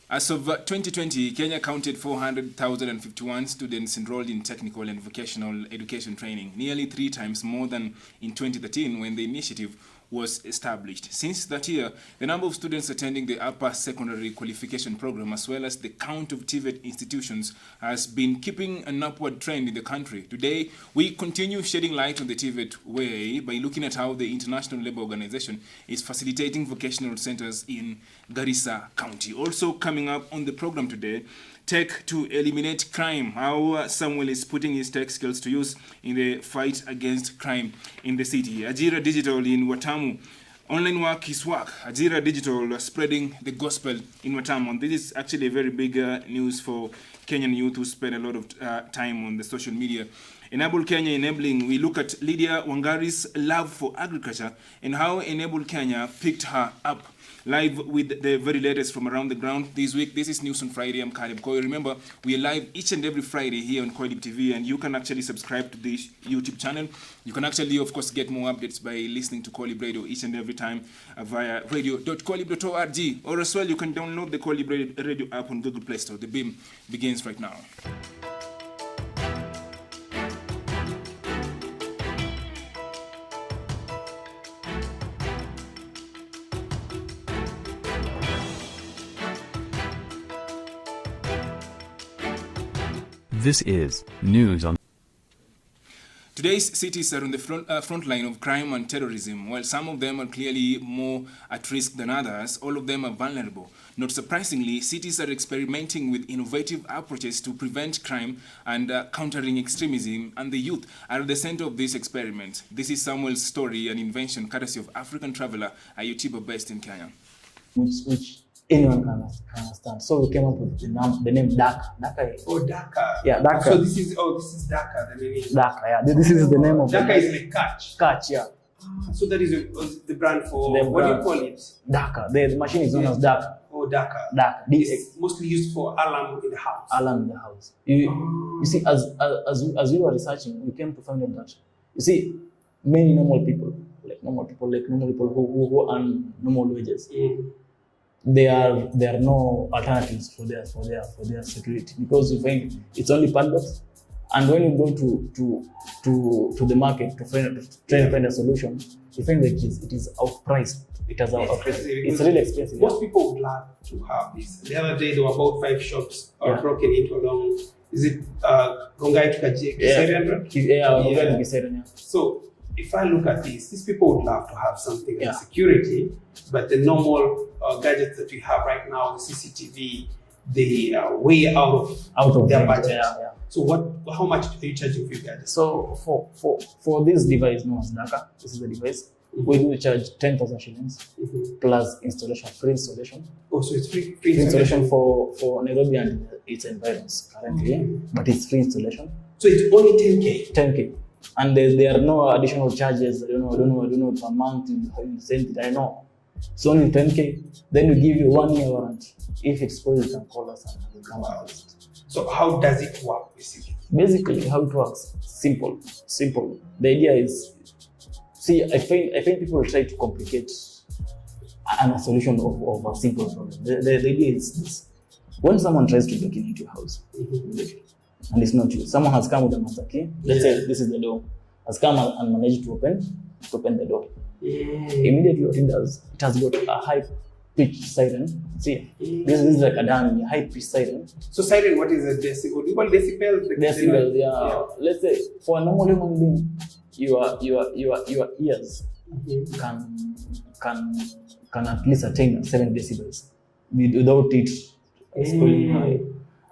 As of 2020, Kenya counted 400,051 students enrolled in technical and vocational education training, nearly 3 times more than in 2013 when the initiative was established. Since that year, the number of students attending the upper secondary qualification program as well as the count of TVET institutions has been keeping an upward trend in the country. Today, we continue shedding light on the TVET way by looking at how the International Labour Organization is facilitating vocational centers in Garissa County. Also coming up on the program today, Tech to eliminate crime, how Samuel is putting his tech skills to use in the fight against crime in the city. Ajira Digital in Watamu, online work is work. Ajira Digital spreading the gospel in Watamu. And this is actually a very big news for Kenyan youth who spend a lot of time on the social media. Enable Kenya Enabling, we look at Lydia Wangari's love for agriculture and how Enable Kenya picked her up. Live with the very latest from around the ground this week. This is News on Friday. I'm Caleb Koy. Remember, we are live each and every Friday here on Koilib TV, and you can actually subscribe to this YouTube channel. You can actually, of course, get more updates by listening to Koilib Radio each and every time via radio.koilib.org, or as well, you can download the Koilib Radio app on Google Play Store. The beam begins right now. This is News on. Today's cities are on the front line of crime and terrorism. While some of them are clearly more at risk than others, all of them are vulnerable. Not surprisingly, cities are experimenting with innovative approaches to prevent crime and countering extremism, and the youth are at the center of this experiment. This is Samuel's story, an invention courtesy of African traveler Ayutiba, based in Kenya. Which anyone can understand. So we came up with the name Daka. Oh, Daka. Yeah, Daka. So this is Daka. The name is Daka. Yeah, this is the name of Daka is like catch. Catch. Yeah. So that is the brand for what do you call it? Daka. The machine is known as Daka. Oh, Daka. Daka. It's mostly used for alarm in the house. Alarm in the house. You see, as we were researching, we came to find out that you see many normal people who earn normal wages. There are no alternatives for their security, because you find it's only padlocks, and when you go to the market to try to find a solution, you find that it is outpriced. It's really expensive. Most people would love to have this. The other day there were about 5 shops broken into along. Is it Rongai to Kiserian? Yeah. So if I look at this, these people would love to have something like security, but the normal gadgets that we have right now, the CCTV, they are way out of their budget. Yeah. So how much are you charging for your gadgets? So for this device known as Daka, this is the device, we do charge 10,000 shillings plus installation, free installation. Oh, so it's free installation for Nairobi and its environs currently, but it's free installation. So it's only 10K? 10K. And there are no additional charges. I don't know per month you send it. I know. It's only 10K. Then we give you 1 year warranty. If it's spoiled, you can call us and we'll come out. So how does it work basically? Basically, how it works, simple. The idea is, see, I find people try to complicate a solution of a simple problem. The idea is this: when someone tries to break into your house, and it's not you, someone has come with a master key. Let's say this is the door. Has come and managed to open the door. Immediately what it does, it has got a high-pitched siren. See, this is like a dummy, a high-pitched siren. So siren, what is a decibel? Do you call decibels? Decibels, yeah. Let's say for a normal human being, your ears can at least attain 7 decibels without it screaming high.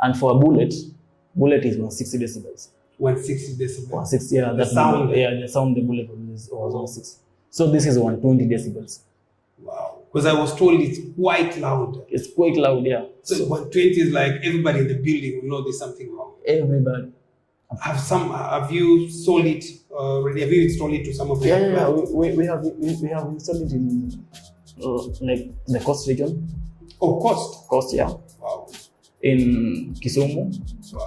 And for a bullet is 160 decibels. 160 decibels. 160, yeah. The sound. The sound the bullet was 160. So this is 120 decibels. Wow. Because I was told it's quite loud. It's quite loud, yeah. So 120 is like everybody in the building will know there's something wrong. Everybody. Have you sold it already? Have you installed it to some of your clients? We have installed it in like the Coast region. Oh, Coast, yeah. Wow. In Kisumu,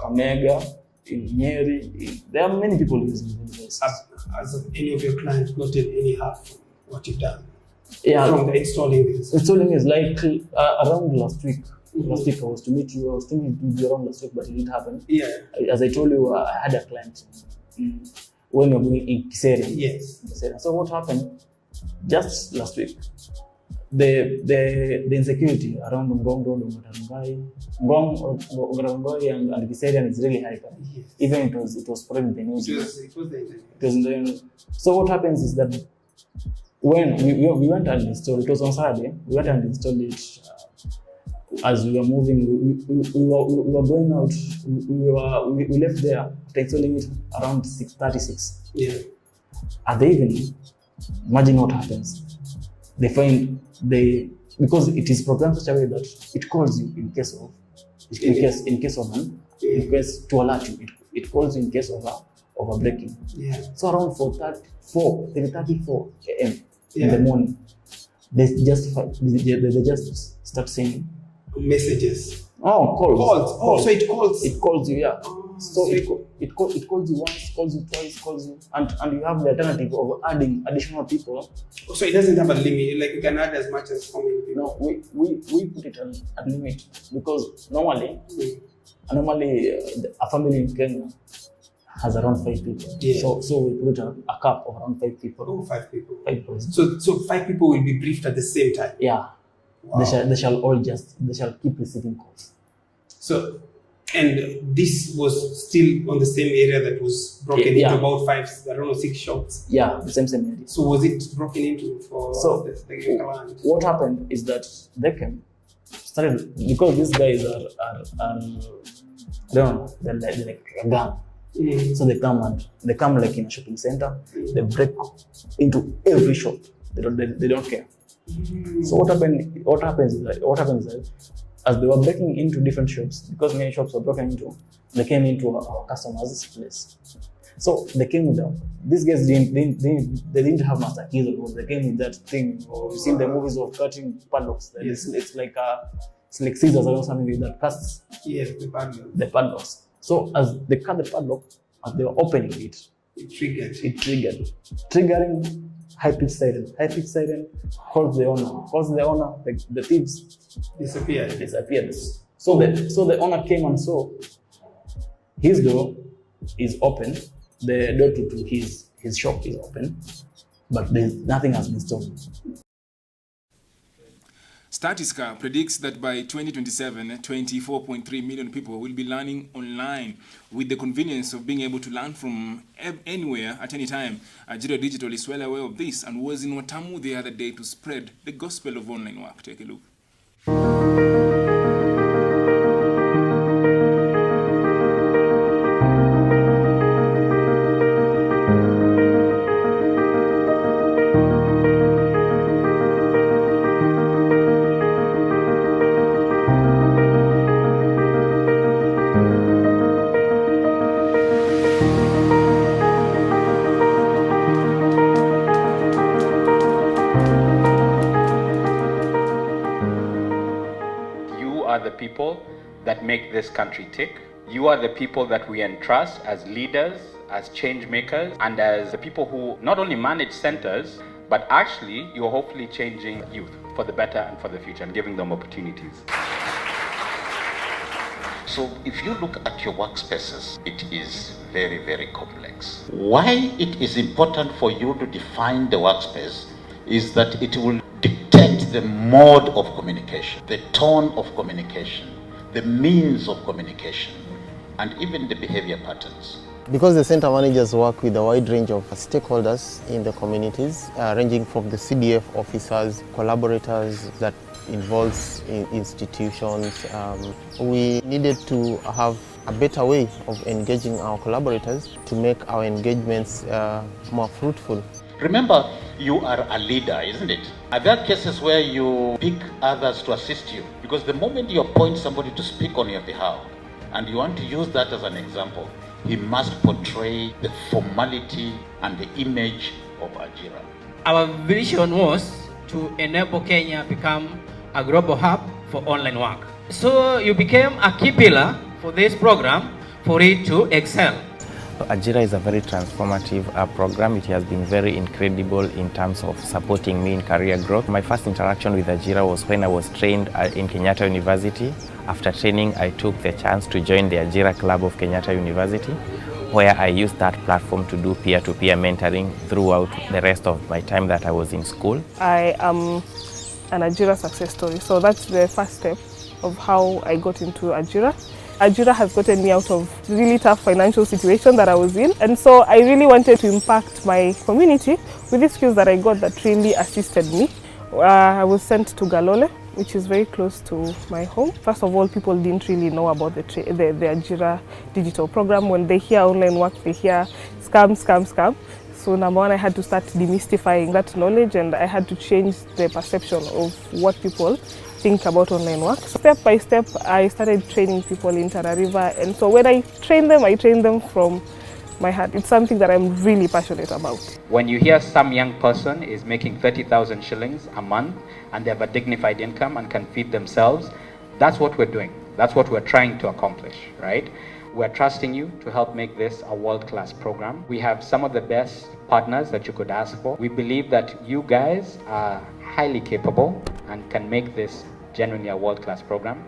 Omega, in Nyeri. There are many people using this. Has any of your clients gotten any help from what you've done? Yeah. From the installing this? Installing is like around last week. Last week I was to meet you. I was thinking to be around last week, but it didn't happen. Yeah. As I told you, I had a client when we were going in Kiseri. Yes. So what happened just last week? The insecurity around Ngong Road, Ngong and Kiseri is really high. Yes. Even it was spread in the news. It was the internet. It was in the news. So what happens is that when we went and installed, it was on Saturday, we went and installed it. As we were moving, we were going out. We left there after installing it around 6:36. Yeah. At the evening, imagine what happens. They find because it is programmed such a way that it calls you in case to alert you. It calls you in case of a breaking. Yeah. So around 3:34 a.m. in the morning, they just start saying messages. Oh, calls. Oh, so it calls. It calls you, yeah. Oh, So it calls you once, calls you twice, calls you, and you have the alternative of adding additional people. So it doesn't have a limit. Like you can add as much as how many people. No, we put it at limit because normally a family in Kenya has around 5 people. Yeah. So we put a cap of around 5 people. Oh, 5 people. 5 person. So 5 people will be briefed at the same time. Yeah. Wow. They shall keep receiving calls. So, and this was still on the same area that was broken Yeah. into about 6 shops. Yeah, the same area. So was it broken into for the land? What happened is that they started because these guys are I don't know, they're like a gang. So they come like in a shopping center. They break into every shop. They don't care. So what happens is that as they were breaking into different shops, because many shops were broken into, they came into our customers' place. So they came with them. These guys didn't have master keys or they came with that thing. Or you've seen the movies of cutting padlocks. Yes. It's like scissors or something like that. Cuts Yes, the padlock. the padlocks. So as they cut the padlock, as they were opening it, It triggered. triggering high-pitched siren, calls the owner, the thieves disappeared. So the owner came and saw his door is open, the door to his shop is open, but nothing has been stolen. Statista predicts that by 2027, 24.3 million people will be learning online with the convenience of being able to learn from anywhere at any time. Ajiro Digital is well aware of this and was in Watamu the other day to spread the gospel of online work. Take a look. The people that make this country tick. You are the people that we entrust as leaders, as change makers, and as the people who not only manage centers, but actually you're hopefully changing youth for the better and for the future and giving them opportunities. So if you look at your workspaces, it is very, very complex. Why it is important for you to define the workspace is that it will dictate the mode of communication, the tone of communication, the means of communication, and even the behavior patterns. Because the center managers work with a wide range of stakeholders in the communities, ranging from the CDF officers, collaborators that involves institutions, we needed to have a better way of engaging our collaborators to make our engagements more fruitful. Remember, you are a leader, isn't it? Are there cases where you pick others to assist you? Because the moment you appoint somebody to speak on your behalf, and you want to use that as an example, he must portray the formality and the image of Ajira. Our vision was to enable Kenya become a global hub for online work. So you became a key pillar for this program for it to excel. Ajira is a very transformative program. It has been very incredible in terms of supporting me in career growth. My first interaction with Ajira was when I was trained in Kenyatta University. After training, I took the chance to join the Ajira Club of Kenyatta University, where I used that platform to do peer-to-peer mentoring throughout the rest of my time that I was in school. I am an Ajira success story, so that's the first step of how I got into Ajira. Ajira has gotten me out of really tough financial situation that I was in, and so I really wanted to impact my community with the skills that I got that really assisted me. I was sent to Galole, which is very close to my home. First of all, people didn't really know about the Ajira digital program. When they hear online work, they hear scam, scam, scam. So number one, I had to start demystifying that knowledge, and I had to change the perception of what people think about online work. So step by step, I started training people in Tana River, and so when I train them from my heart. It's something that I'm really passionate about. When you hear some young person is making 30,000 shillings a month and they have a dignified income and can feed themselves, that's what we're doing. That's what we're trying to accomplish, right? We're trusting you to help make this a world-class program. We have some of the best partners that you could ask for. We believe that you guys are highly capable and can make this genuinely a world-class program.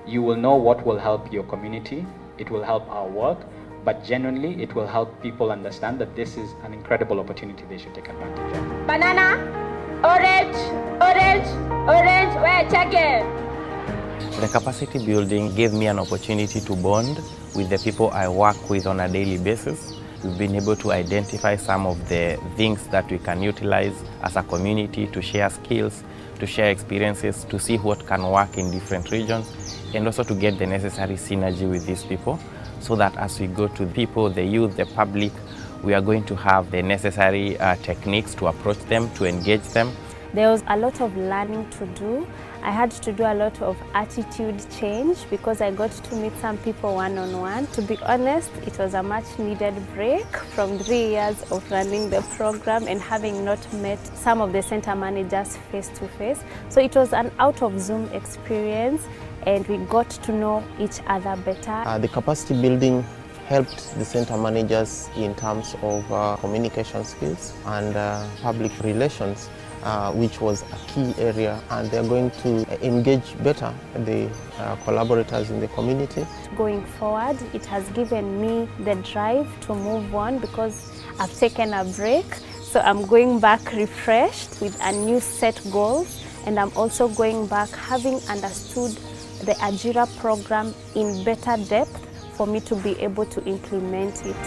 You will know what will help your community. It will help our work. But genuinely, it will help people understand that this is an incredible opportunity they should take advantage of. Banana, orange, orange, orange, where check it. The capacity building gave me an opportunity to bond with the people I work with on a daily basis. We've been able to identify some of the things that we can utilize as a community to share skills, to share experiences, to see what can work in different regions, and also to get the necessary synergy with these people, so that as we go to people, the youth, the public, we are going to have the necessary techniques to approach them, to engage them. There was a lot of learning to do. I had to do a lot of attitude change because I got to meet some people one-on-one. To be honest, it was a much needed break from 3 years of running the program and having not met some of the center managers face-to-face. So it was an out-of-Zoom experience, and we got to know each other better. The capacity building helped the center managers in terms of communication skills and public relations, which was a key area, and they're going to engage better the collaborators in the community. Going forward, it has given me the drive to move on because I've taken a break. So I'm going back refreshed with a new set goals, and I'm also going back having understood the Ajira program in better depth for me to be able to implement it.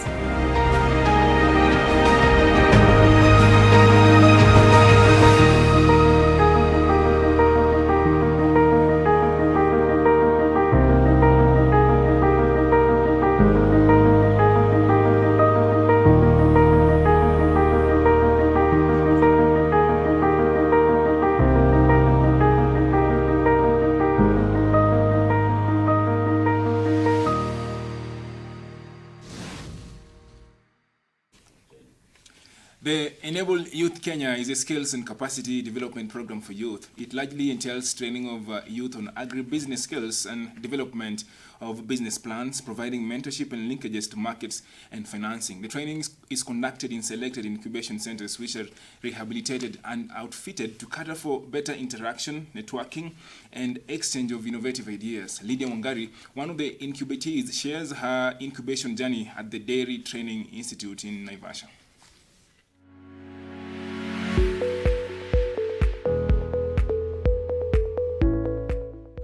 The Enable Youth Kenya is a skills and capacity development program for youth. It largely entails training of youth on agribusiness skills and development of business plans, providing mentorship and linkages to markets and financing. The training is conducted in selected incubation centers which are rehabilitated and outfitted to cater for better interaction, networking, and exchange of innovative ideas. Lydia Wangari, one of the incubatees, shares her incubation journey at the Dairy Training Institute in Naivasha.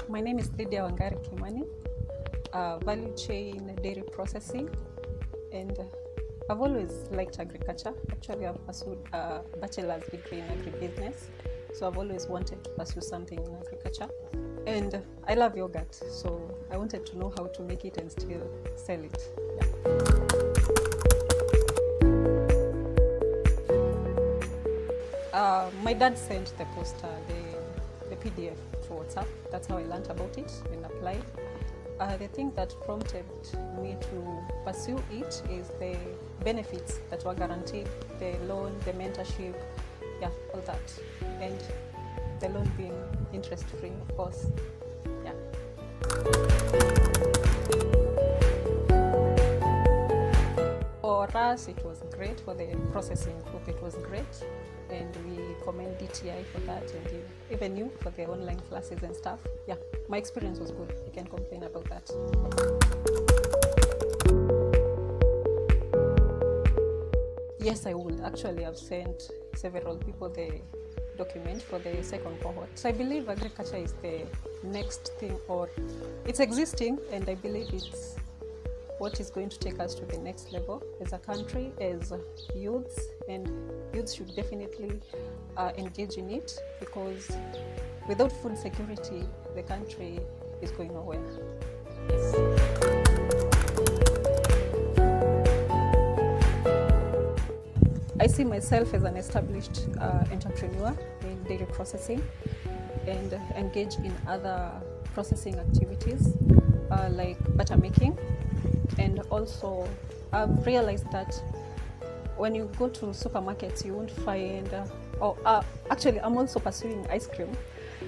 My name is Lydia Wangari Kimani, value chain dairy processing, and I've always liked agriculture. Actually, I've pursued a bachelor's degree in agribusiness, so I've always wanted to pursue something in agriculture. And I love yogurt, so I wanted to know how to make it and still sell it. My dad sent the poster, the PDF for WhatsApp. That's how I learned about it and applied. The thing that prompted me to pursue it is the benefits that were guaranteed, the loan, the mentorship, yeah, all that. And the loan being interest-free, of course, yeah. us, it was great. For the processing group, it was great. And we commend DTI for that, and even you for the online classes and stuff. Yeah, my experience was good. I can't complain about that. Yes, I would. Actually, I've sent several people the document for the second cohort. So I believe agriculture is the next thing, or it's existing, and I believe it's what is going to take us to the next level as a country, as youths, and youths should definitely engage in it, because without food security, the country is going nowhere. I see myself as an established entrepreneur in dairy processing, and engage in other processing activities like butter making. And also, I've realized that when you go to supermarkets, you won't find, actually, I'm also pursuing ice cream.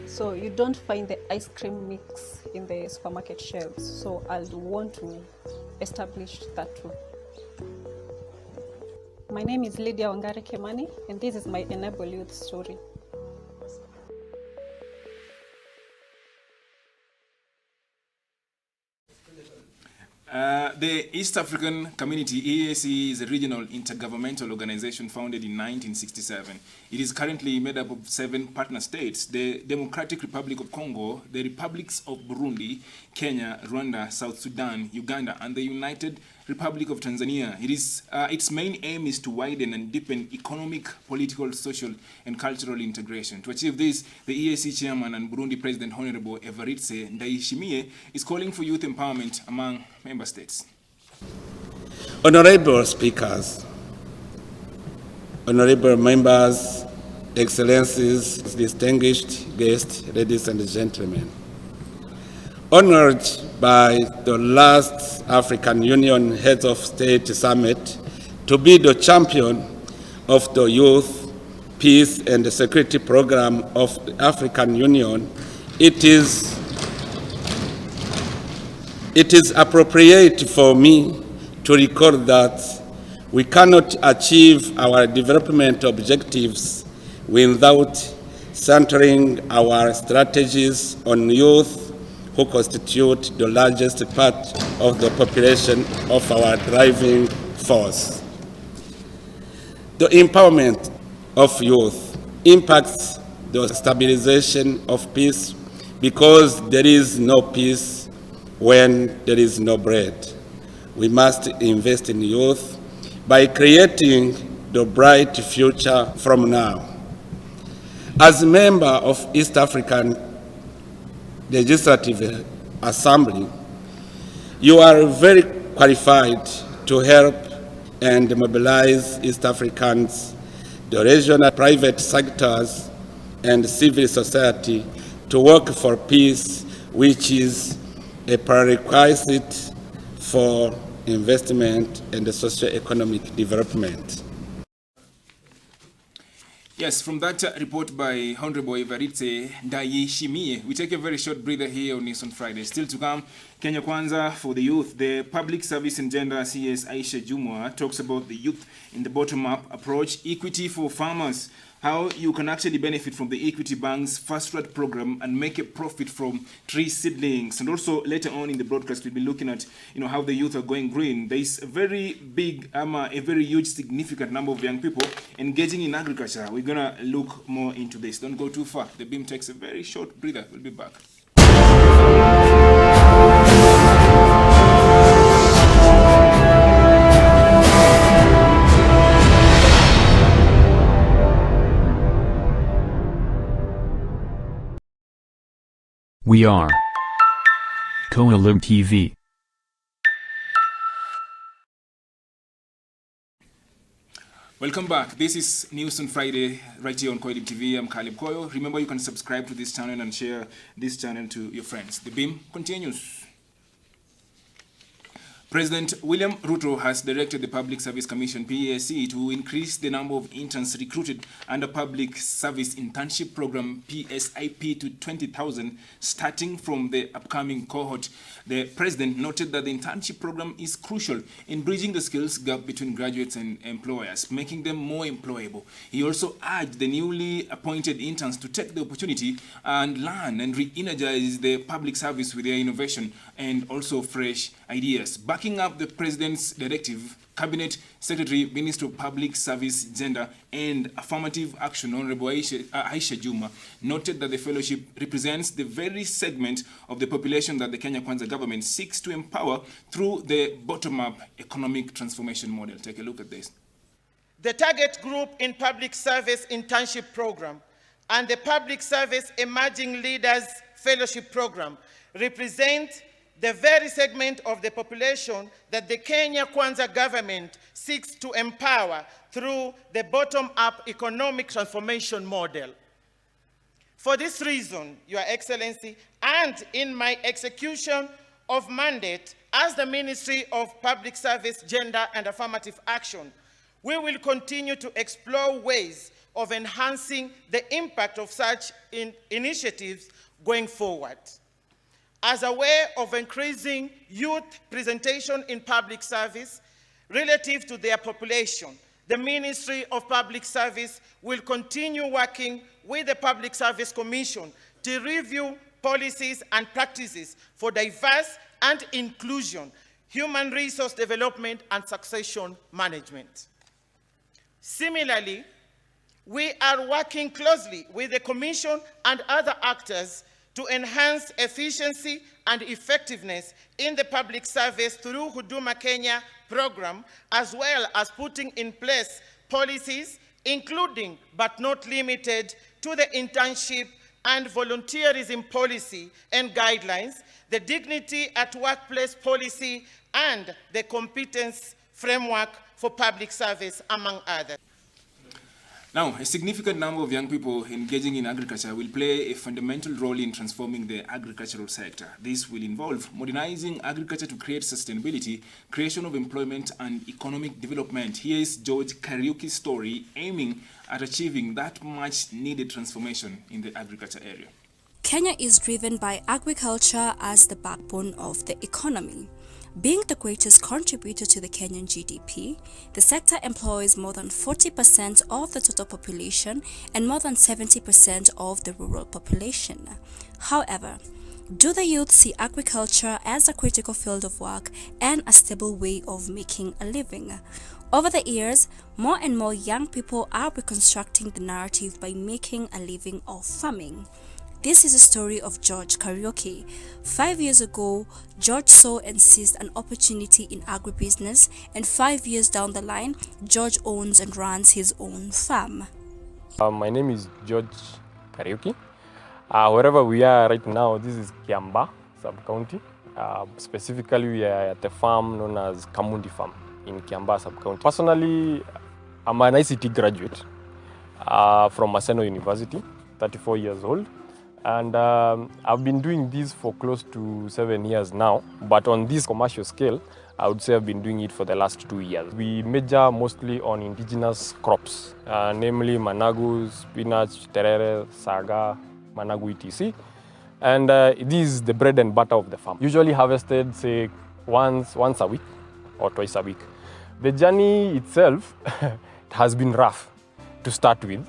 So you don't find the ice cream mix in the supermarket shelves. So I'll want to establish that too. My name is Lydia Wangari Kimani, and this is my Enable Youth story. The East African Community, EAC, is a regional intergovernmental organization founded in 1967. It is currently made up of 7 partner states: the Democratic Republic of Congo, the Republics of Burundi, Kenya, Rwanda, South Sudan, Uganda, and the United Republic of Tanzania. Its main aim is to widen and deepen economic, political, social, and cultural integration. To achieve this, the EAC chairman and Burundi President Honorable Evariste Ndayishimiye is calling for youth empowerment among member states. Honorable speakers, honorable members, excellencies, distinguished guests, ladies and gentlemen. Honored by the last African Union Heads of State Summit to be the champion of the Youth, Peace and Security Program of the African Union, it is appropriate for me to record that we cannot achieve our development objectives without centering our strategies on youth, who constitute the largest part of the population of our driving force. The empowerment of youth impacts the stabilization of peace, because there is no peace when there is no bread. We must invest in youth by creating the bright future from now. As a member of East African Legislative Assembly, you are very qualified to help and mobilize East Africans, the regional private sectors, and civil society to work for peace, which is a prerequisite for investment and socio-economic development. Yes, from that report by Honorable Evariste Ndayishimiye, we take a very short breather here on News on Friday. Still to come, Kenya Kwanza for the youth. The Public Service and Gender CS Aisha Jumwa talks about the youth in the bottom-up approach, equity for farmers, how you can actually benefit from the Equity Bank's Fast Start program and make a profit from tree seedlings. And also later on in the broadcast, we'll be looking at how the youth are going green. There is a very big, a very huge, significant number of young people engaging in agriculture. We're gonna look more into this. Don't go too far. The beam takes a very short breather. We'll be back. We are Koalib TV. Welcome back. This is News on Friday right here on Koalib TV. I'm Caleb Koyo. Remember, you can subscribe to this channel and share this channel to your friends. The beam continues. President William Ruto has directed the Public Service Commission (PSC) to increase the number of interns recruited under Public Service Internship Program (PSIP) to 20,000 starting from the upcoming cohort. The president noted that the internship program is crucial in bridging the skills gap between graduates and employers, making them more employable. He also urged the newly appointed interns to take the opportunity and learn and re-energize the public service with their innovation and also fresh ideas. Backing up the president's directive, Cabinet Secretary, Minister of Public Service, Gender and Affirmative Action, Honorable Aisha Juma, noted that the fellowship represents the very segment of the population that the Kenya Kwanza government seeks to empower through the bottom-up economic transformation model. Take a look at this. The target group in Public Service Internship Program and the Public Service Emerging Leaders Fellowship Program represent the very segment of the population that the Kenya Kwanza government seeks to empower through the bottom-up economic transformation model. For this reason, Your Excellency, and in my execution of mandate as the Ministry of Public Service, Gender and Affirmative Action, we will continue to explore ways of enhancing the impact of such initiatives going forward. As a way of increasing youth presentation in public service relative to their population, the Ministry of Public Service will continue working with the Public Service Commission to review policies and practices for diverse and inclusion, human resource development, and succession management. Similarly, we are working closely with the Commission and other actors to enhance efficiency and effectiveness in the public service through Huduma Kenya program, as well as putting in place policies, including but not limited to the internship and volunteerism policy and guidelines, the dignity at workplace policy, and the competence framework for public service, among others. Now, a significant number of young people engaging in agriculture will play a fundamental role in transforming the agricultural sector. This will involve modernizing agriculture to create sustainability, creation of employment, and economic development. Here is George Kariuki's story aiming at achieving that much needed transformation in the agriculture area. Kenya is driven by agriculture as the backbone of the economy. Being the greatest contributor to the Kenyan GDP, the sector employs more than 40% of the total population and more than 70% of the rural population. However, do the youth see agriculture as a critical field of work and a stable way of making a living? Over the years, more and more young people are reconstructing the narrative by making a living off farming. This is a story of George Kariuki. 5 years ago, George saw and seized an opportunity in agribusiness, and 5 years down the line, George owns and runs his own farm. My name is George Kariuki. Wherever we are right now, this is Kiambaa sub-county. Specifically, we are at a farm known as Kamundi Farm in Kiambaa sub-county. Personally, I'm an ICT graduate from Maseno University, 34 years old. And I've been doing this for close to 7 years now, but on this commercial scale, I would say I've been doing it for the last 2 years. We major mostly on indigenous crops, namely managu, spinach, terere, saga, managu etc. And this is the bread and butter of the farm. Usually harvested, say, once a week or twice a week. The journey itself it has been rough to start with.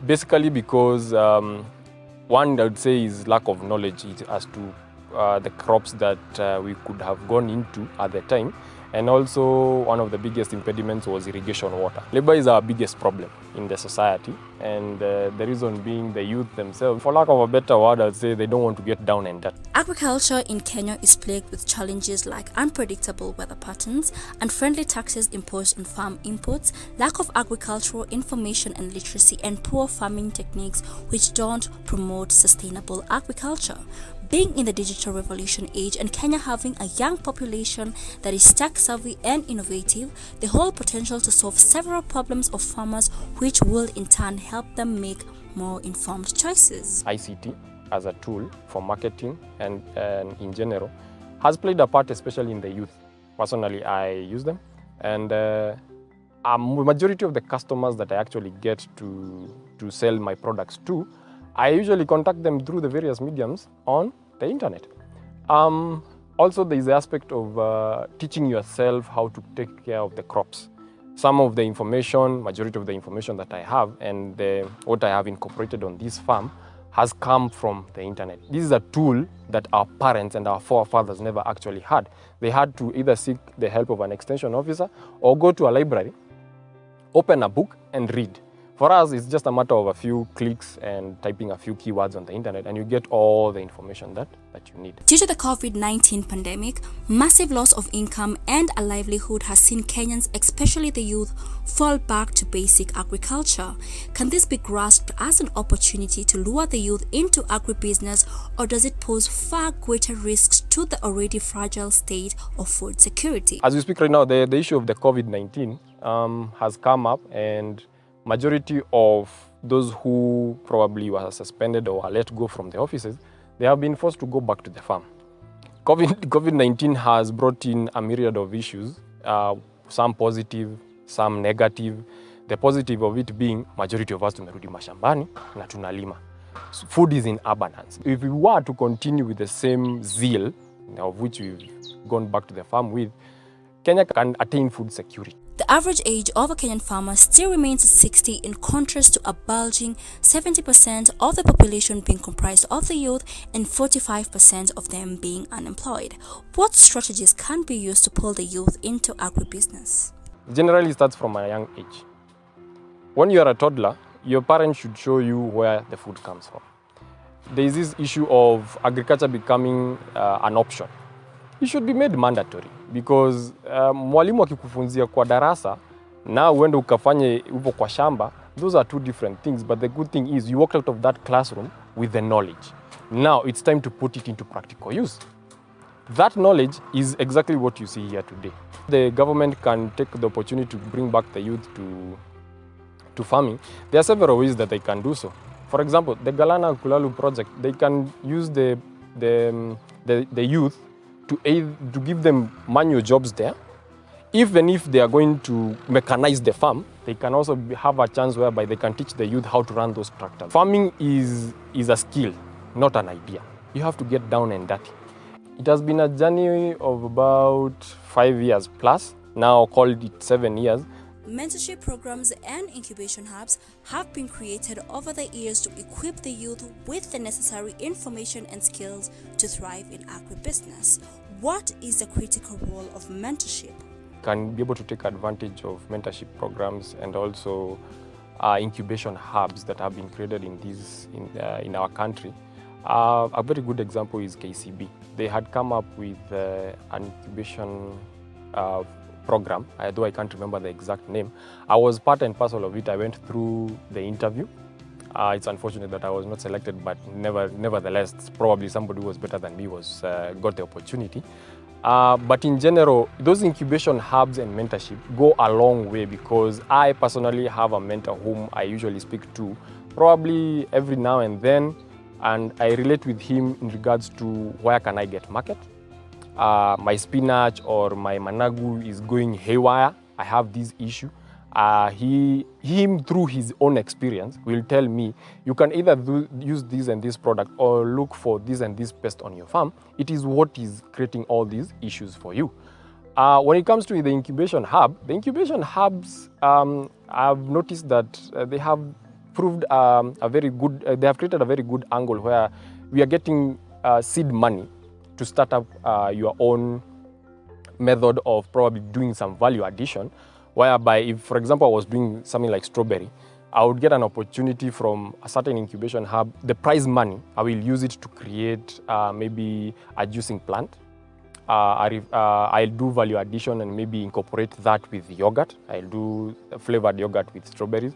Basically because one I would say is lack of knowledge as to the crops that we could have gone into at the time, and also one of the biggest impediments was irrigation water. Labor is our biggest problem in the society, and the reason being the youth themselves, for lack of a better word, I'd say they don't want to get down and dirty. Agriculture in Kenya is plagued with challenges like unpredictable weather patterns, unfriendly taxes imposed on farm inputs, lack of agricultural information and literacy, and poor farming techniques which don't promote sustainable agriculture. Being in the digital revolution age and Kenya having a young population that is tech-savvy and innovative, they hold potential to solve several problems of farmers, which will in turn help them make more informed choices. ICT as a tool for marketing and in general has played a part, especially in the youth. Personally, I use them, and majority of the customers that I actually get to sell my products to, I usually contact them through the various mediums on the internet. Also, there is the aspect of teaching yourself how to take care of the crops. Some of the information, majority of the information that I have and what I have incorporated on this farm has come from the internet. This is a tool that our parents and our forefathers never actually had. They had to either seek the help of an extension officer or go to a library, open a book and read. For us, it's just a matter of a few clicks and typing a few keywords on the internet, and you get all the information that you need. Due to the COVID-19 pandemic, massive loss of income and a livelihood has seen Kenyans, especially the youth, fall back to basic agriculture. Can this be grasped as an opportunity to lure the youth into agribusiness, or does it pose far greater risks to the already fragile state of food security? As we speak right now, the issue of the COVID-19 has come up, and majority of those who probably were suspended or let go from the offices, they have been forced to go back to the farm. COVID-19 has brought in a myriad of issues, some positive, some negative. The positive of it being majority of us tumerudi mashambani na tunalima. So food is in abundance. If we were to continue with the same zeal of which we've gone back to the farm with, Kenya can attain food security. The average age of a Kenyan farmer still remains at 60, in contrast to a bulging 70% of the population being comprised of the youth and 45% of them being unemployed. What strategies can be used to pull the youth into agribusiness? Generally, it starts from a young age. When you are a toddler, your parents should show you where the food comes from. There is this issue of agriculture becoming an option. It should be made mandatory, because mwalimu akikufunzia kwa darasa na uende ukafanye upo kwa shamba, those are two different things. But the good thing is you walk out of that classroom with the knowledge. Now it's time to put it into practical use. That knowledge is exactly what you see here today. The government can take the opportunity to bring back the youth to farming. There are several ways that they can do so. For example, the Galana Kulalu project, they can use the youth to give them manual jobs there. Even if they are going to mechanize the farm, they can also have a chance whereby they can teach the youth how to run those tractors. Farming is a skill, not an idea. You have to get down and dirty. It has been a journey of about 5 years plus, now called it 7 years. Mentorship programs and incubation hubs have been created over the years to equip the youth with the necessary information and skills to thrive in agribusiness. What is the critical role of mentorship? Can be able to take advantage of mentorship programs and also incubation hubs that have been created in our country. A very good example is KCB. They had come up with an incubation program, although I can't remember the exact name. I was part and parcel of it. I went through the interview. It's unfortunate that I was not selected, but nevertheless, probably somebody who was better than me got the opportunity. But in general, those incubation hubs and mentorship go a long way, because I personally have a mentor whom I usually speak to probably every now and then, and I relate with him in regards to where can I get market. My spinach or my managu is going haywire. I have this issue. Him through his own experience will tell me, you can either use this and this product or look for this and this pest on your farm. It is what is creating all these issues for you. When it comes to the incubation hubs, I've noticed that they have proved they have created a very good angle where we are getting seed money to start up your own method of probably doing some value addition, whereby if, for example, I was doing something like strawberry, I would get an opportunity from a certain incubation hub. The prize money, I will use it to create maybe a juicing plant. I'll do value addition and maybe incorporate that with yogurt. I'll do flavored yogurt with strawberries.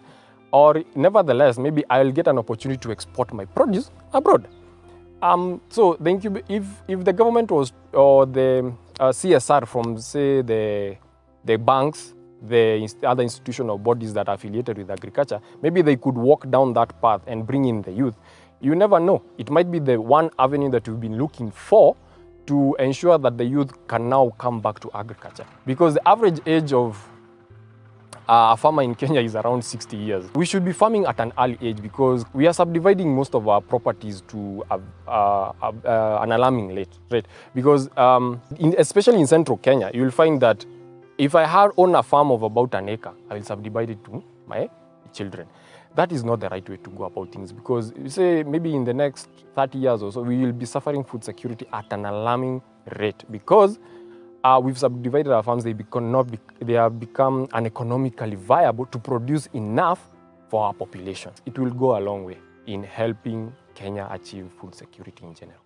Or nevertheless, maybe I'll get an opportunity to export my produce abroad. So if the government was, or the CSR from, say, the banks, the other institutional bodies that are affiliated with agriculture, maybe they could walk down that path and bring in the youth. You never know. It might be the one avenue that we've been looking for to ensure that the youth can now come back to agriculture. Because the average age of a farmer in Kenya is around 60 years. We should be farming at an early age because we are subdividing most of our properties to an alarming rate. Because especially in central Kenya, you will find that if I own a farm of about an acre, I will subdivide it to my children. That is not the right way to go about things because you say maybe in the next 30 years or so, we will be suffering food security at an alarming rate because we've subdivided our farms. They have become uneconomically viable to produce enough for our population. It will go a long way in helping Kenya achieve food security in general.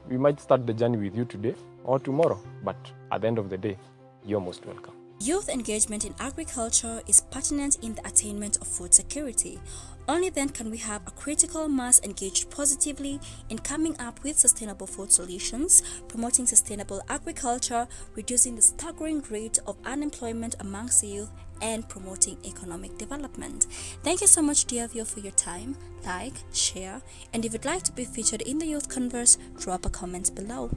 We might start the journey with you today or tomorrow, but at the end of the day, you're most welcome. Youth engagement in agriculture is pertinent in the attainment of food security. Only then can we have a critical mass engaged positively in coming up with sustainable food solutions, promoting sustainable agriculture, reducing the staggering rate of unemployment amongst the youth, and promoting economic development. Thank you so much, dear viewer, for your time. Like, share, and if you'd like to be featured in the Youth Converse, drop a comment below.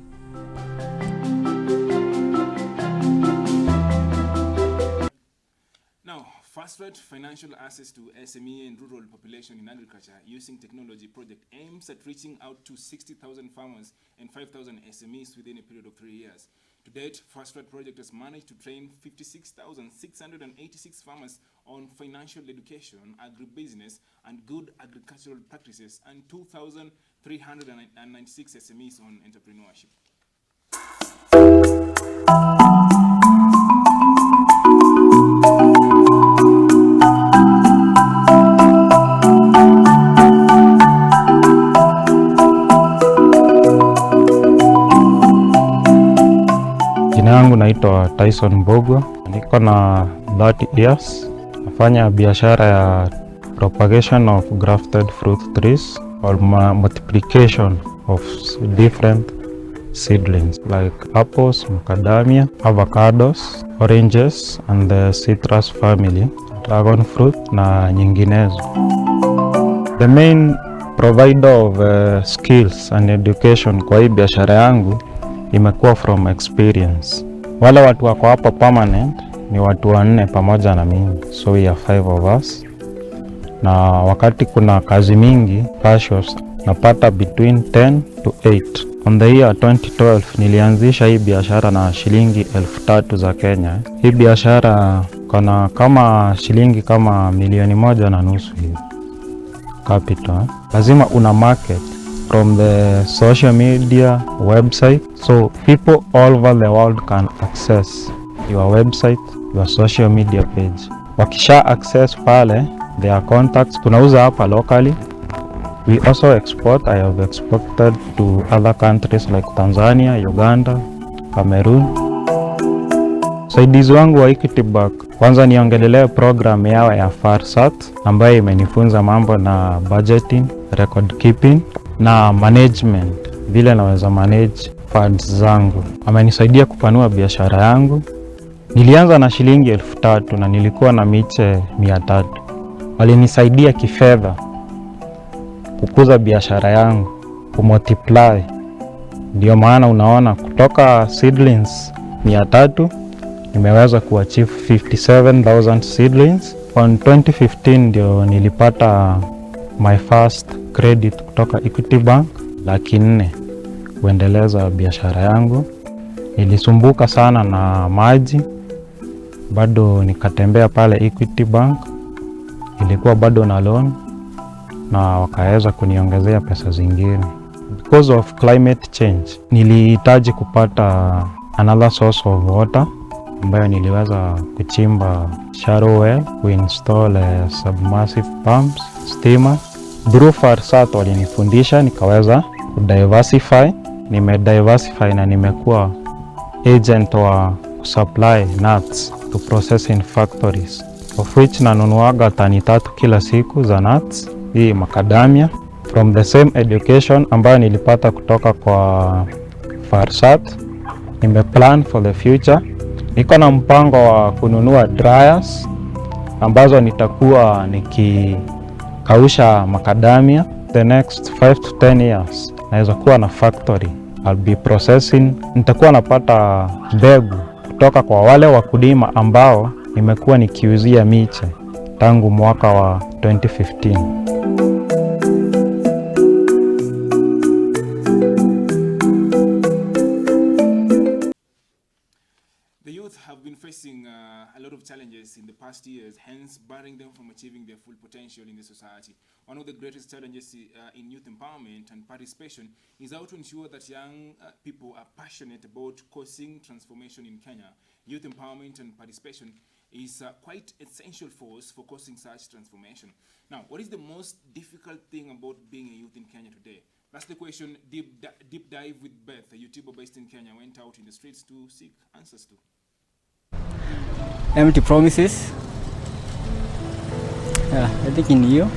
Now, fast-track financial access to SME and rural population in agriculture using technology project aims at reaching out to 60,000 farmers and 5,000 SMEs within a period of 3 years. To date, fast-track project has managed to train 56,686 farmers on financial education, agribusiness, and good agricultural practices, and 2,396 SMEs on entrepreneurship. Jina yangu naitwa Tyson Mbogwa, niko na 30 years. Nafanya biashara ya propagation of grafted fruit trees or multiplication of different seedlings like apples, macadamia, avocados, oranges and the citrus family, dragon fruit na nyinginezo. The main provider of skills and education kwa hii biashara yangu imekuwa from experience. Wale watu wako hapa permanent ni watu 4 pamoja na mimi, so we are 5 of us. Na wakati kuna kazi mingi casuals napata between 10 to 8. On the year 2012 nilianzisha hii biashara na shilingi 3,000 za Kenya. Hii biashara kuna kama shilingi kama 1.5 hivi capital. Lazima una market from the social media website, so people all over the world can access your website, your social media page. Wakisha access pale their contacts, tunauza hapa locally. We also export. I have exported to other countries like Tanzania, Uganda, Cameroon. Saidizi wangu wa Equity Bank, kwanza niongelelea program yao ya Farsat ambayo imenifunza mambo na budgeting, record keeping na management, vile naweza manage funds zangu. Amenisaidia kupanua biashara yangu. Nilianza na shilingi 3,000 na nilikuwa na miche 300. Walinisaidia kifedha kukuza biashara yangu, kumultiply. Ndio maana unaona kutoka seedlings 300 nimeweza kuachieve 57,000 seedlings. On 2015 ndio nilipata my first credit kutoka Equity Bank 400,000 kuendeleza biashara yangu. Nilisumbuka sana na maji, bado nikatembea pale Equity Bank, ilikuwa bado na loan na wakaweza kuniongezea pesa zingine. Because of climate change nilihitaji kupata another source of water ambayo niliweza kuchimba shallow well, kuinstall submersive pumps, steamer. Through Farsat walinifundisha nikaweza kudiversify. Nimediversify na nimekuwa agent wa supply nuts to processing factories, of which nanunuaga tani 3 kila siku za nuts hii macadamia from the same education ambayo nilipata kutoka kwa Farsat. Nimeplan for the future. Niko na mpango wa kununua dryers ambazo nitakuwa nikikausha macadamia. The next 5 to 10 years naweza kuwa na factory I'll be processing. Nitakuwa napata mbegu kutoka kwa wale wakulima ambao nimekuwa nikiuzia miche tangu mwaka wa 2015. The youth have been facing a lot of challenges in the past years, hence barring them from achieving their full potential in the society. One of the greatest challenges in youth empowerment and participation is how to ensure that young people are passionate about causing transformation in Kenya. Youth empowerment and participation is quite essential force for causing such transformation. Now, what is the most difficult thing about being a youth in Kenya today? That's the question Deep Dive with Beth, a YouTuber based in Kenya, went out in the streets to seek answers to. Empty promises. Yeah, I think in you.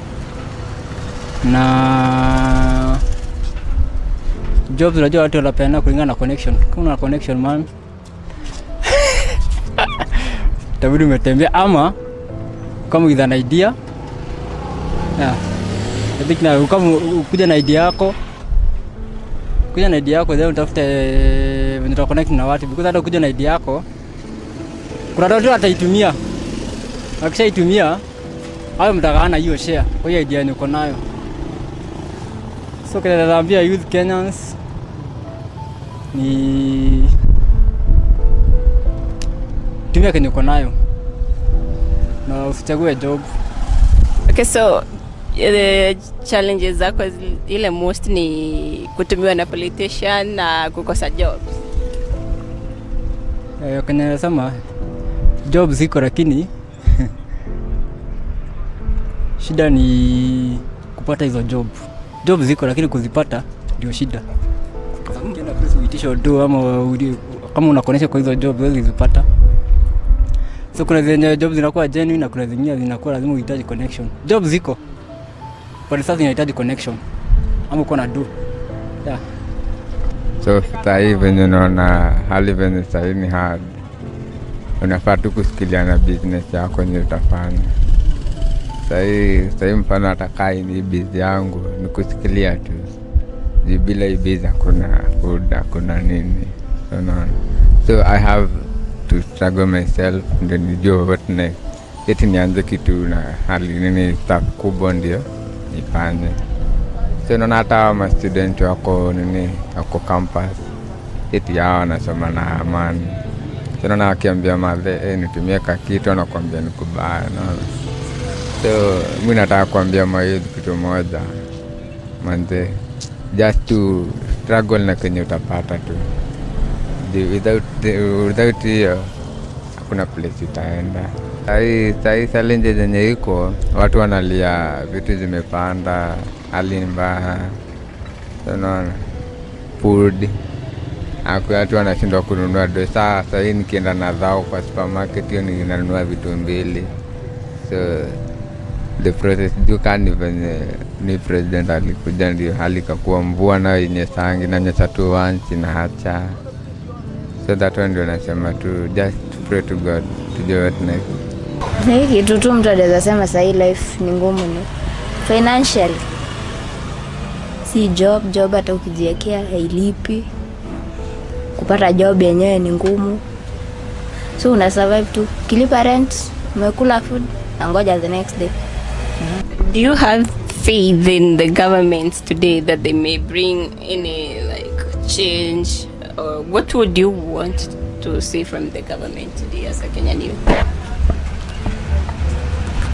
Na jobs unajua watu wanapeana kulingana na connection. Kama una connection man, tabidi umetembea ama kama with an idea. Yeah. I think na kama ukuja na idea yako, then utafute venye connect na watu, because hata ukuja na idea yako kuna watu wataitumia. Wakishaitumia hao mtakaana hiyo share kwa hiyo idea niko nayo. So kile naambia youth Kenyans ni tumia kenye uko nayo na usichague job. Okay, so the challenges zako ile most ni kutumiwa na politician na kukosa jobs. Kwenye nasema job ziko lakini shida ni kupata hizo job. Job ziko lakini kuzipata ndio shida. Kwa sababu ukienda pesa uitisho do ama kama una connection kwa hizo job wewe uzipata. So kuna zenye job zinakuwa genuine na kuna zingine zinakuwa lazima uhitaji connection. Job ziko. Kwa sasa inahitaji connection. Ama uko na do. Yeah. So sasa hivi unaona hali venye sasa ni hard. Unafaa tu kusikilia na business yako yenye utafanya. Sasa mfano atakaa ni business yangu ni kusikilia tu. Bila hii business kuna food, kuna nini. So I have to struggle myself ndio nijue what next. Eti nianze kitu na hali nini stuff kubwa ndio nifanye. So naona hata ma student wako nini wako campus eti yao wanasoma na amani. So naona akiambia madhe nitumie kitu anakuambia ni kubaya naona. So mimi nataka kuambia mayouth kitu moja. Manze just to struggle na kenye utapata tu. Without hiyo hakuna place utaenda. Sai challenge zenye iko watu wanalia vitu zimepanda, hali mbaya. Unaona food watu wanashindwa kununua do. Sasa hii nikienda na dhao kwa supermarket hiyo ninanunua vitu mbili. So the process dukani venye ni president alikuja ndio hali kakuwa mvua na yenye sangi na nyesha tu once na hacha. So that one ndio nasema tu just pray to God to do what next. Ni kitu tu mtu anaweza sema sasa hii life ni ngumu ni financially. Si job hata ukijiwekea hailipi. Kupata job yenyewe ni ngumu. So una survive tu. Kilipa rent, umekula food, na ngoja the next day. Do you have faith in the government today that they may bring any like change? What would you want to see from the government today as a Kenyan youth?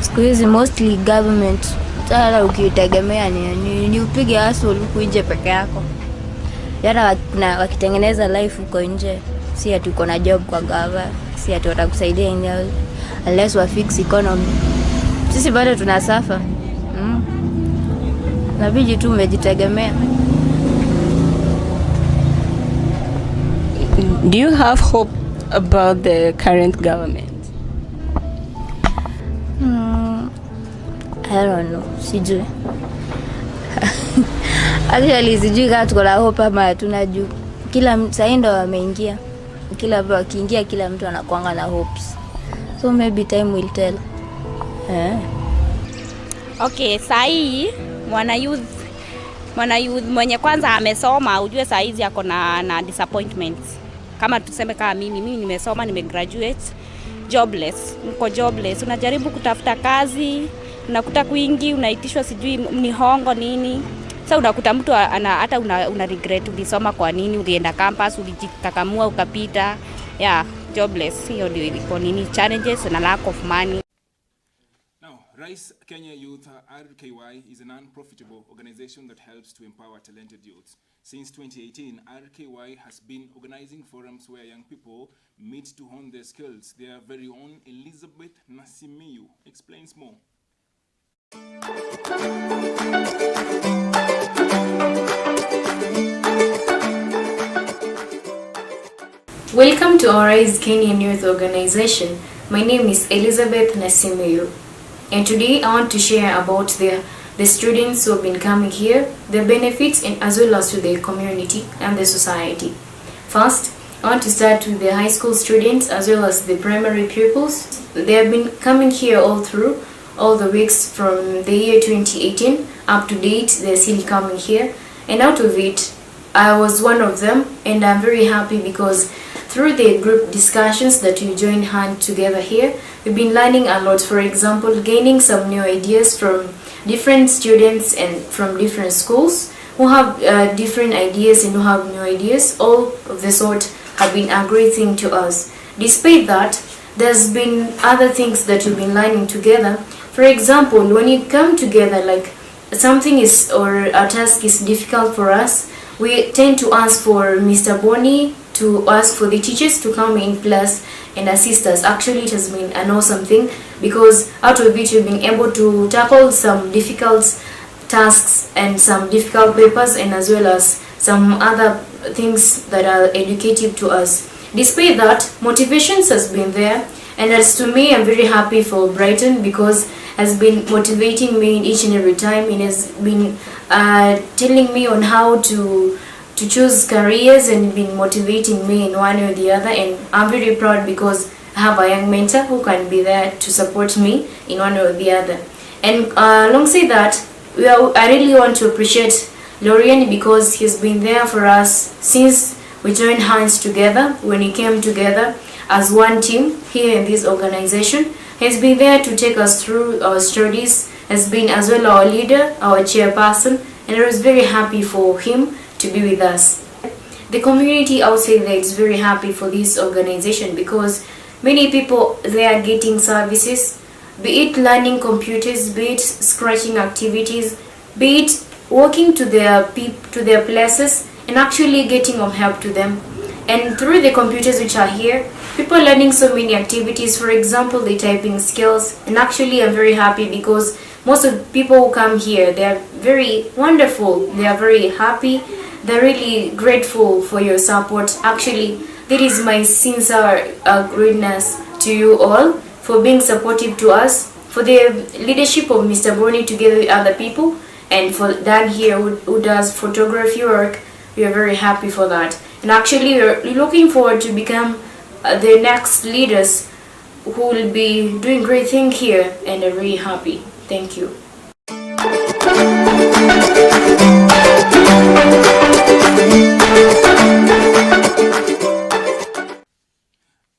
Siku hizi mostly government sasa ukitegemea ni upige hustle kuinje peke yako. Yara wakitengeneza life uko nje. Si ati uko na job kwa gava, si ati watakusaidia unless wa fix economy. Sisi bado tunasafa. Nabidi tu umejitegemea. Do you have hope about the current government? I don't know. Sijui. Actually sijui kama tuko na hope ama hatuna juu. Kila sasa ndo wameingia. Kila mtu akiingia kila mtu anakuanga na hopes. So maybe time will tell. Okay, sahi mwana youth mwenye kwanza amesoma, ujue saa hizi ako na disappointments. Kama tuseme kama mimi nimesoma, nimegraduate, jobless, mko jobless, unajaribu kutafuta kazi, unakuta kuingi, unaitishwa sijui ni hongo nini. Sasa unakuta mtu hata una regret ulisoma kwa nini, ulienda campus, ulijikakamua ukapita. Yeah, jobless, hiyo ndio iko nini, challenges na lack of money. RISE Kenya Youth RKY is a non-profitable organization that helps to empower talented youths. Since 2018, RKY has been organizing forums where young people meet to hone their skills. Their very own Elizabeth Nasimiyu explains more. Welcome to our RISE Kenyan Youth Organization. My name is Elizabeth Nasimiyu, and today I want to share about the students who have been coming here, the benefits, and as well as to the community and the society. First, I want to start with the high school students as well as the primary pupils. They have been coming here all the weeks from the year 2018 up to date. They're still coming here, and out of it, I was one of them, and I'm very happy because through the group discussions that we joined hands together here, we've been learning a lot. For example, gaining some new ideas from different students and from different schools who have different ideas and who have new ideas. All of the sort have been a great thing to us. Despite that, there's been other things that we've been learning together. For example, when you come together, like something is or a task is difficult for us, we tend to ask for Mr. Boni to ask for the teachers to come in class and assist us. Actually, it has been an awesome thing because out of it we've been able to tackle some difficult tasks and some difficult papers, and as well as some other things that are educative to us. Despite that, motivations has been there, and as to me, I'm very happy for Brighton because has been motivating me in each and every time. It has been telling me on how to choose careers and been motivating me in one or the other, and I'm very proud because I have a young mentor who can be there to support me in one or the other. And alongside that, I really want to appreciate Lorian because he's been there for us since we joined hands together, when we came together as one team here in this organization. He's been there to take us through our studies, has been as well our leader, our chairperson, and I was very happy for him to be with us. The community outside there is very happy for this organization because many people they are getting services, be it learning computers, be it scratching activities, be it walking to their places and actually getting help to them. And through the computers which are here, people are learning so many activities. For example, the typing skills, and actually I'm very happy because most of the people who come here, they are very wonderful, they are very happy, they're really grateful for your support. Actually, that is my sincere greatness to you all for being supportive to us, for the leadership of Mr. Boni together with other people, and for Dan here who does photography work. We are very happy for that. And actually, we're looking forward to become the next leaders who will be doing great things here, and are really happy. Thank you.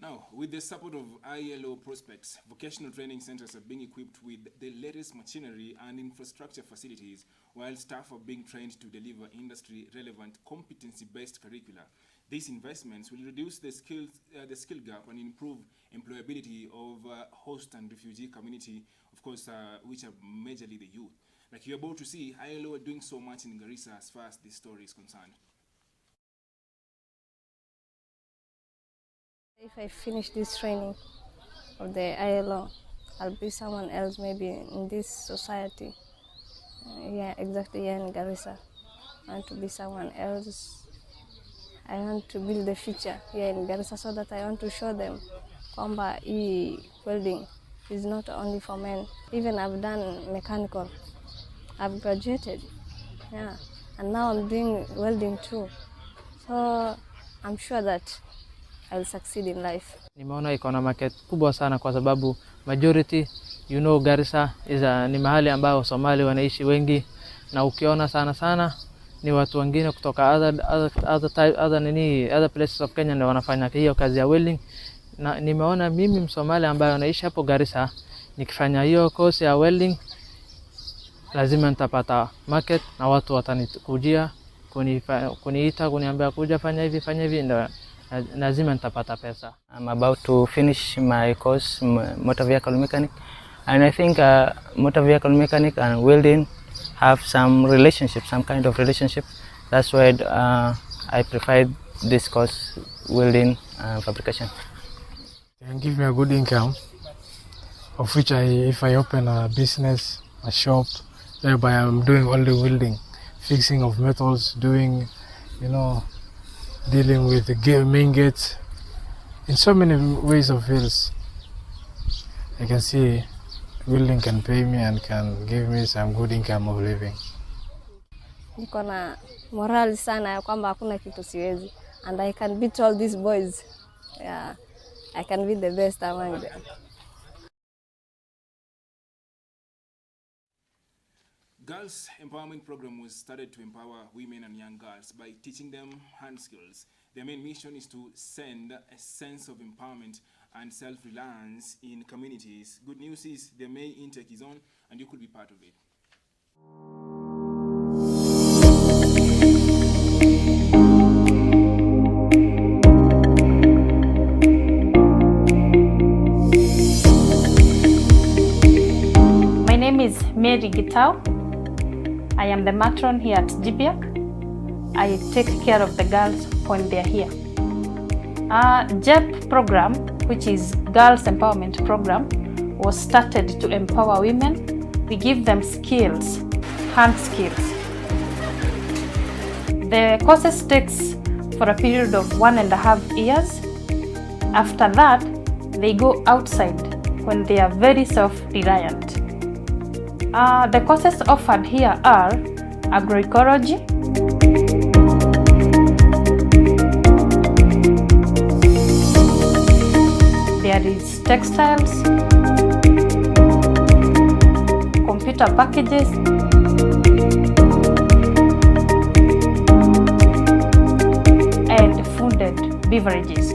Now, with the support of ILO Prospects, vocational training centers are being equipped with the latest machinery and infrastructure facilities, while staff are being trained to deliver industry-relevant, competency-based curricula. These investments will reduce the skill gap and improve employability of host and refugee community, of course, which are majorly the youth. Like you're about to see, ILO are doing so much in Garissa as far as this story is concerned. If I finish this training of the ILO, I'll be someone else maybe in this society. Yeah, exactly, here in Garissa. I want to be someone else. I want to build the future here in Garissa so that I want to show them kwamba welding is not only for men. Even I've done mechanical. I've graduated, yeah, and now I'm doing welding too. So I'm sure that I'll succeed in life. Nimeona iko na market kubwa sana kwa sababu majority, Garissa is ni mahali ambao Somali wanaishi wengi, na ukiona sana ni watu wengine kutoka other places of Kenya ndio wanafanya hiyo kazi ya welding. Na nimeona mimi Msomali ambaye anaishi hapo Garissa nikifanya hiyo course ya welding lazima nitapata market na watu watanikujia kuniita kuniambia kuja fanya hivi ndio lazima nitapata pesa. I'm about to finish my course motor vehicle mechanic, and I think motor vehicle mechanic and welding have some kind of relationship. That's why I prefer this course, welding and fabrication. It can give me a good income, of which if I open a business, a shop, whereby I'm doing only welding, fixing of metals, doing, dealing with the main gates, in so many ways of fields, I can see welding can pay me and can give me some good income of living. Niko na morali sana ya kwamba hakuna kitu siwezi, and I can beat all these boys. Yeah, I can be the best among them. Girls Empowerment Program was started to empower women and young girls by teaching them hand skills. Their main mission is to send a sense of empowerment and self-reliance in communities. Good news is the May intake is on and you could be part of it. My name is Mary Gitau. I am the matron here at GBIAC. I take care of the girls when they are here. JEP program, which is Girls Empowerment Program, was started to empower women. We give them skills, hand skills. The courses takes for a period of 1.5 years. After that, they go outside when they are very self-reliant. The courses offered here are agroecology, there is textiles, computer packages, and fooded beverages.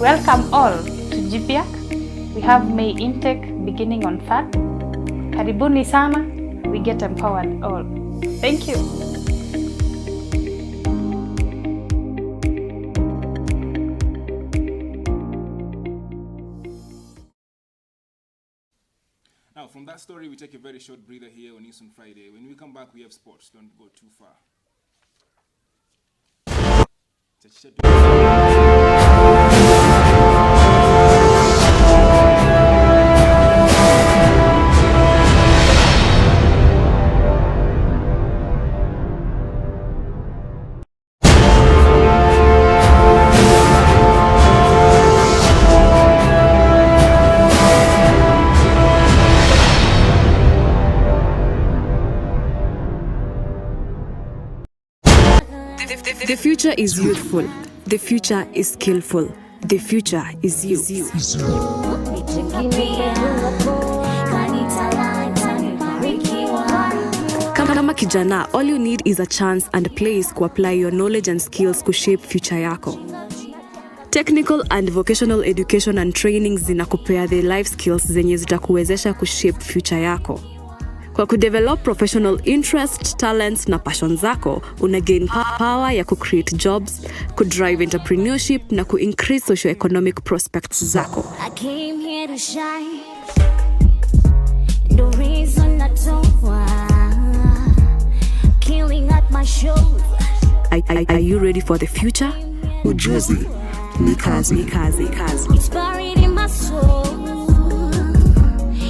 Welcome all to GBIAC. We have May intake beginning on 3rd. Karibuni sana, we get empowered all. Thank you. Now, from that story, we take a very short breather here on News on Friday. When we come back, we have sports. Don't go too far. The future is youthful. The future is skillful. The future is you. Kama kijana, all you need is a chance and a place to apply your knowledge and skills to shape future yako. Technical and vocational education and training zinakupea the life skills zenye zitakuwezesha kushape future yako. Kwa kudevelop professional interest, talents na passion zako, una gain power ya create jobs, drive entrepreneurship na increase socio-economic prospects zako. I came here to shine. The reason I don't want killing at my shows. Are you ready for the future? Ujuzi ni kazi. It's buried in my soul.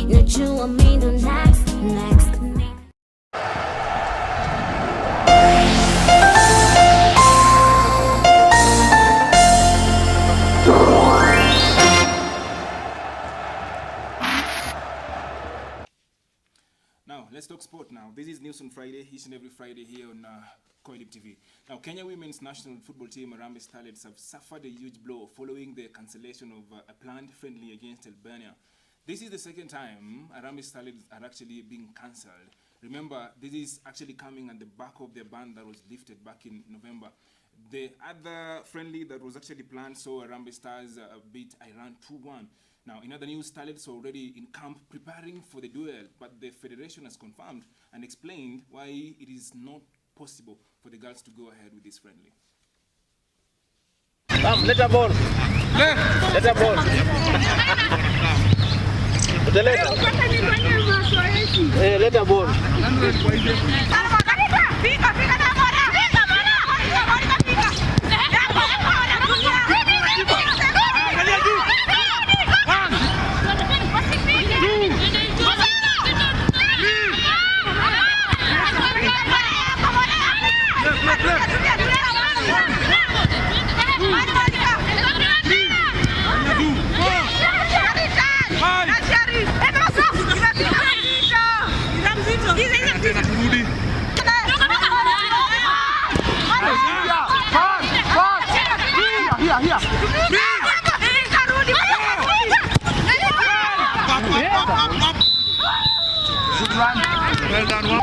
Najua mimi ndo next. Now, let's talk sport now. This is News on Friday, each and every Friday here on Koilib TV. Now, Kenya women's national football team, Harambee Starlets, have suffered a huge blow following the cancellation of a planned friendly against Albania. This is the second time Harambee Starlets are actually being cancelled. Remember, this is actually coming at the back of their ban that was lifted back in November. The other friendly that was actually planned saw Harambee Stars beat Iran 2-1. Now, in other news, Starlets are already in camp preparing for the duel, but the federation has confirmed and explained why it is not possible for the girls to go ahead with this friendly. Let a ball. Let a ball. Let a ball. Well done.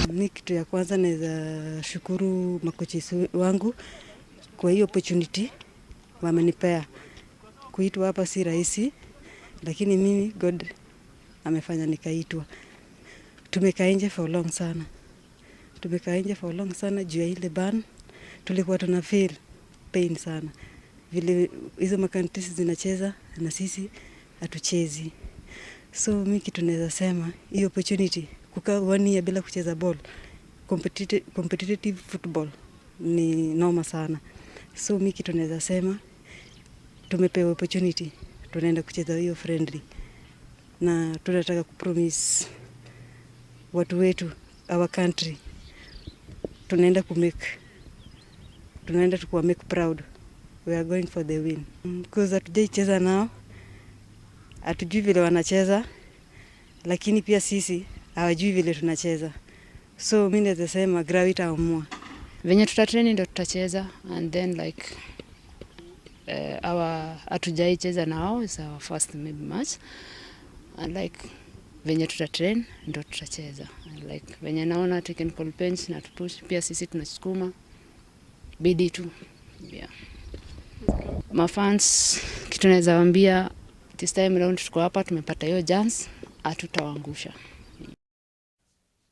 Mi kitu ya kwanza naweza shukuru makochisi wangu kwa hiyo opportunity wamenipea. Kuitwa hapa si rahisi, lakini mimi God amefanya nikaitwa. Tumekaa nje for long sana. Tumekaa nje for long sana juu ya ile ban. Tulikuwa tuna feel pain sana. Vile hizo makantisi zinacheza na sisi hatuchezi. So mimi kitu naweza sema hiyo opportunity kukaa 1 year bila kucheza ball, competitive football ni noma sana. So mimi kitu naweza sema tumepewa opportunity, tunaenda kucheza hiyo friendly na tunataka kupromise watu wetu, our country, tunaenda tukuwa make proud. We are going for the win. Because hatujaicheza nao, hatujui vile wanacheza, lakini pia sisi hawajui vile tunacheza. So mimi naweza sema Gravity itaamua. Venye tutatrain ndio tutacheza, and then like hatujaicheza nao, is our first maybe match, and like venye tutatrain ndio tutacheza, and like venye naona technical bench na tupush pia sisi tunasukuma bidii tu. Yeah. Mafans kitu naweza waambia, this time round tuko hapa, tumepata hiyo chance, hatutawaangusha.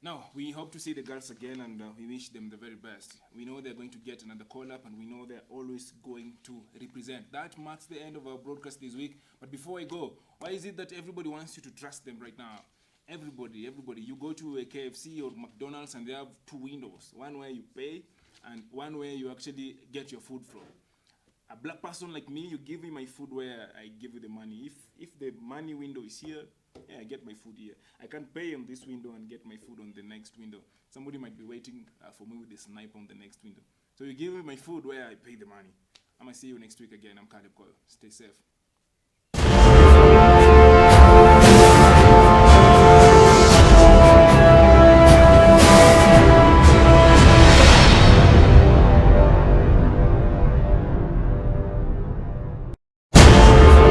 Now, we hope to see the girls again, and we wish them the very best. We know they're going to get another call-up, and we know they're always going to represent. That marks the end of our broadcast this week. But before I go, why is it that everybody wants you to trust them right now? Everybody. You go to a KFC or McDonald's, and they have 2 windows. One where you pay, and one where you actually get your food from. A black person like me, you give me my food where I give you the money. If the money window is here, yeah, I get my food here. I can't pay on this window and get my food on the next window. Somebody might be waiting for me with a snipe on the next window. So you give me my food where I pay the money. I'm going to see you next week again. I'm Caleb Koyo. Stay safe.